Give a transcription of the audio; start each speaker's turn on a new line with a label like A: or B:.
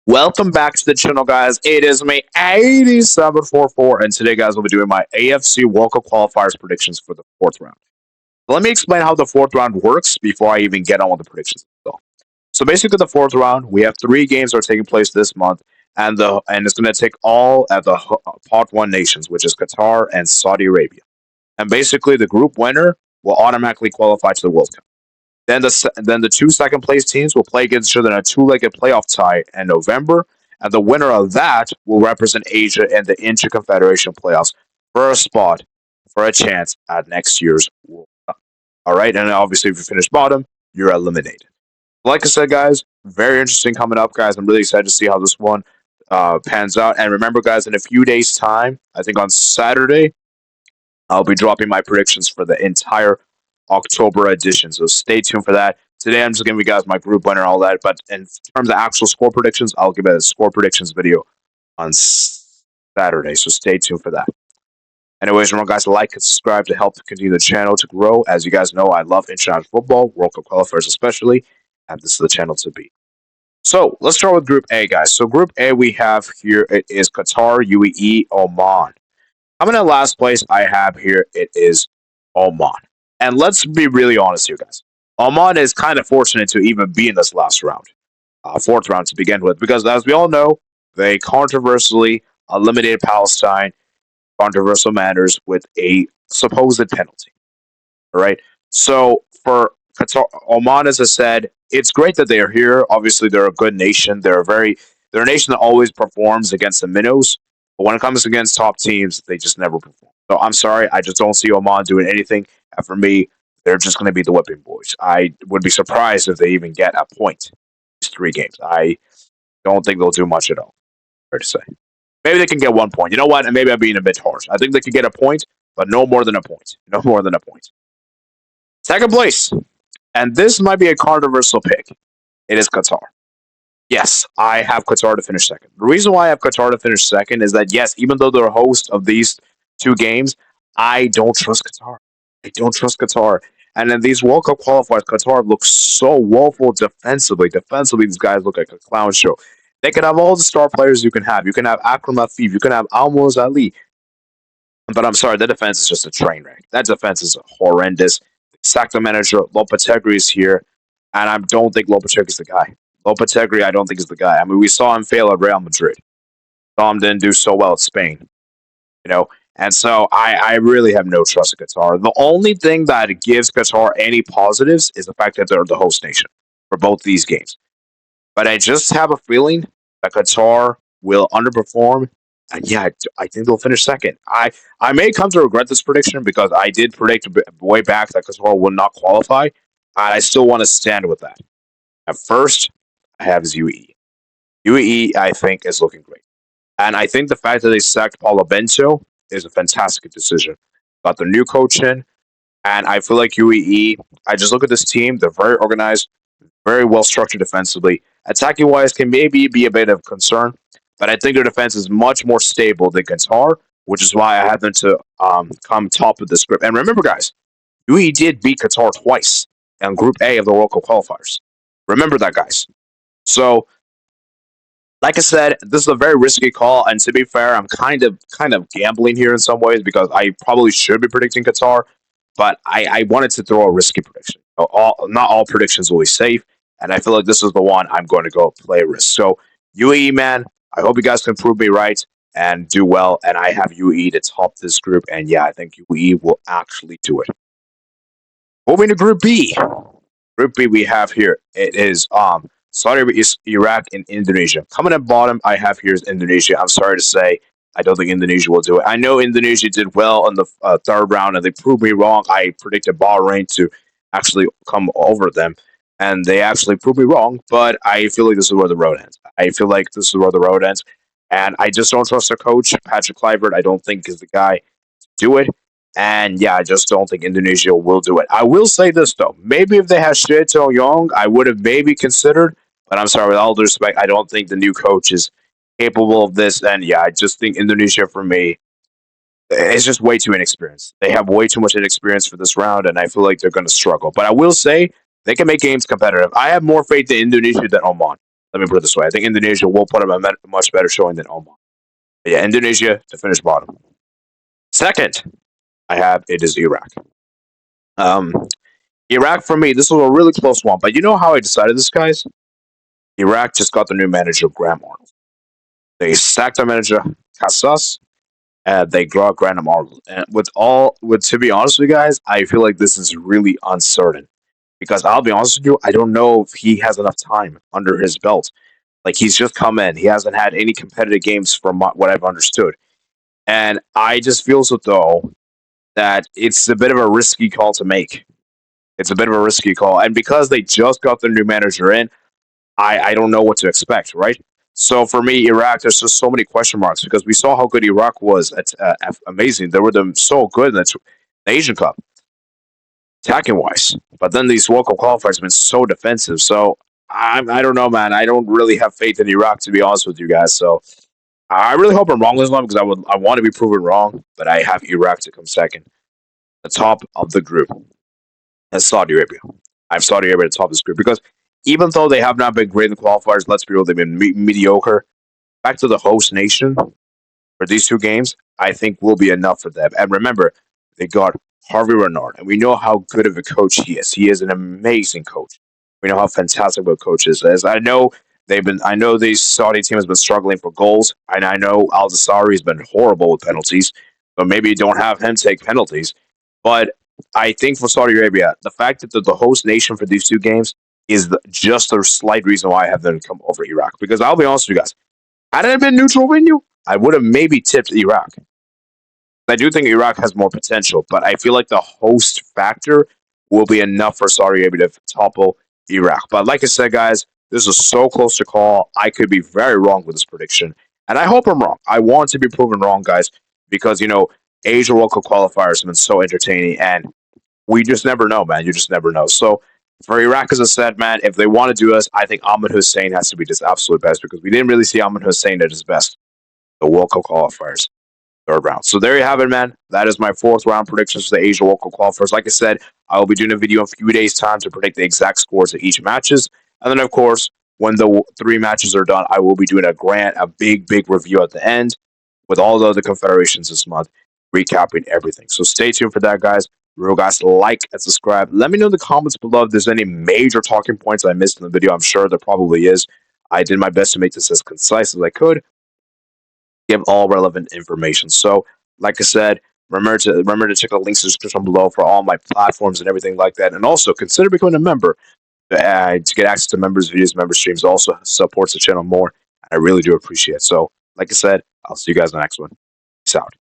A: Welcome back to the channel, guys. It is me, 8744, and today, guys, we'll be doing my AFC World Cup qualifiers predictions for the fourth round. Let me explain how the fourth round works before I even get on with the predictions. So basically, the fourth round, we have three games that are taking place this month, and it's going to take all at the Pot 1 nations, which is Qatar and Saudi Arabia. And basically, the group winner will automatically qualify to the World Cup. Then the two second place teams will play against each other in a two-legged playoff tie in November, and the winner of that will represent Asia in the Inter-Confederation playoffs for a spot, for a chance at next year's World Cup. All right, and obviously, if you finish bottom, you're eliminated. Like I said, guys, very interesting coming up, guys. I'm really excited to see how this one pans out. And remember, guys, in a few days' time, I think on Saturday, I'll be dropping my predictions for the entire October edition. So stay tuned for that. Today, I'm just giving you guys my group winner and all that. But in terms of actual score predictions, I'll give a score predictions video on Saturday. So stay tuned for that. Anyways, remember, guys, to like and subscribe to help continue the channel to grow. As you guys know, I love international football, World Cup qualifiers especially, and this is the channel to be. So let's start with Group A, guys. So Group A we have here, it is Qatar, UAE, Oman. I'm in the last place I have here, it is Oman. And let's be really honest here, guys. Oman is kind of fortunate to even be in this last round, fourth round to begin with, because as we all know, they controversially eliminated Palestine, controversial matters with a supposed penalty. All right. So for Qatar, Oman, as I said, it's great that they are here. Obviously, they're a good nation. They're a nation that always performs against the minnows. But when it comes against top teams, they just never perform. So I'm sorry, I just don't see Oman doing anything. And for me, they're just going to be the whipping boys. I would be surprised if they even get a point these three games. I don't think they'll do much at all. Fair to say. Maybe they can get 1 point. You know what? And maybe I'm being a bit harsh. I think they could get a point, but no more than a point. No more than a point. Second place. And this might be a controversial pick. It is Qatar. Yes, I have Qatar to finish second. The reason why I have Qatar to finish second is that, yes, even though they're host of these two games, I don't trust Qatar. I don't trust Qatar. And in these World Cup qualifiers, Qatar looks so woeful defensively. Defensively, these guys look like a clown show. They can have all the star players you can have. You can have Akram Afif. You can have Almoz Ali. But I'm sorry, the defense is just a train wreck. That defense is horrendous. Sacked the manager. Lopetegui is here. And I don't think Lopetegui is the guy. Lopetegui, I don't think is the guy. I mean, we saw him fail at Real Madrid. Saw him didn't do so well at Spain. You know, and so I really have no trust in Qatar. The only thing that gives Qatar any positives is the fact that they're the host nation for both these games. But I just have a feeling that Qatar will underperform. And yeah, I think they'll finish second. I may come to regret this prediction because I did predict way back that Qatar will not qualify. And I still want to stand with that. At first, I have UAE. UAE, I think, is looking great. And I think the fact that they sacked Paulo Bento is a fantastic decision. Got the new coach in, and I feel like UAE, I just look at this team, they're very organized, very well structured defensively. Attacking wise can maybe be a bit of concern, but I think their defense is much more stable than Qatar, which is why I have them to come top of this group. And remember, guys, UAE did beat Qatar twice in Group A of the World Cup qualifiers. Remember that, guys. So, like I said, this is a very risky call, and to be fair, I'm kind of gambling here in some ways because I probably should be predicting Qatar, but I wanted to throw a risky prediction. Not all predictions will be safe, and I feel like this is the one I'm going to go play risk. So, UAE, man, I hope you guys can prove me right and do well, and I have UAE to top this group, and yeah, I think UAE will actually do it. Moving to Group B. Group B we have here, it is Saudi Arabia, Iraq, and Indonesia. Coming at bottom, I have here is Indonesia. I'm sorry to say, I don't think Indonesia will do it. I know Indonesia did well in the third round, and they proved me wrong. I predicted Bahrain to actually come over them, and they actually proved me wrong. But I feel like this is where the road ends. And I just don't trust their coach, Patrick Kluivert. I don't think is the guy to do it. And yeah, I just don't think Indonesia will do it. I will say this though, maybe if they had Shin Young, I would have maybe considered. But I'm sorry, with all due respect, I don't think the new coach is capable of this. And yeah, I just think Indonesia, for me, is just way too inexperienced. They have way too much inexperience for this round, and I feel like they're going to struggle. But I will say, they can make games competitive. I have more faith in Indonesia than Oman. Let me put it this way. I think Indonesia will put up a much better showing than Oman. But yeah, Indonesia to finish bottom. Second, I have it is Iraq. Um, Iraq for me, this was a really close one. But you know how I decided this, guys? Iraq just got the new manager, Graham Arnold. They sacked their manager, Casas, and they got Graham Arnold. And to be honest with you guys, I feel like this is really uncertain because I'll be honest with you, I don't know if he has enough time under his belt. Like he's just come in, he hasn't had any competitive games from what I've understood, and I just feel so though that it's a bit of a risky call to make. It's a bit of a risky call, and because they just got the new manager in, I don't know what to expect, right? So for me, Iraq, there's just so many question marks because we saw how good Iraq was. At amazing. They were them so good in the Asian Cup, attacking wise. But then these local qualifiers have been so defensive. So I don't know, man. I don't really have faith in Iraq to be honest with you guys. So I really hope I'm wrong this one because I want to be proven wrong. But I have Iraq to come second, the top of the group. That's Saudi Arabia. I have Saudi Arabia at the top of this group because even though they have not been great in the qualifiers, let's be real, they've been mediocre. Back to the host nation for these two games, I think will be enough for them. And remember, they got Harvey Renard, and we know how good of a coach he is. He is an amazing coach. We know how fantastic of a coach is. As I know the Saudi team has been struggling for goals, and I know Al Zassari has been horrible with penalties. But maybe you don't have him take penalties. But I think for Saudi Arabia, the fact that they're the host nation for these two games is just a slight reason why I have them come over Iraq. Because I'll be honest with you guys, had it been neutral venue, I would have maybe tipped Iraq. I do think Iraq has more potential, but I feel like the host factor will be enough for Saudi Arabia to topple Iraq. But like I said, guys, this is so close to call. I could be very wrong with this prediction, and I hope I'm wrong. I want to be proven wrong, guys, because Asia World Cup qualifiers have been so entertaining, and we just never know, man. You just never know. So for Iraq, as I said, man, if they want to do this, I think Ahmed Hussein has to be his absolute best because we didn't really see Ahmed Hussein at his best. The World Cup qualifiers, third round. So there you have it, man. That is my fourth round predictions for the Asia World Cup qualifiers. Like I said, I will be doing a video in a few days' time to predict the exact scores of each matches. And then, of course, when the three matches are done, I will be doing a big review at the end with all the other confederations this month, recapping everything. So stay tuned for that, guys. Real guys, like and subscribe. Let me know in the comments below if there's any major talking points I missed in the video. I'm sure there probably is. I did my best to make this as concise as I could. Give all relevant information. So, like I said, remember to check the links in the description below for all my platforms and everything like that. And also consider becoming a member to get access to members' videos, member streams. Also supports the channel more. I really do appreciate it. So, like I said, I'll see you guys in the next one. Peace out.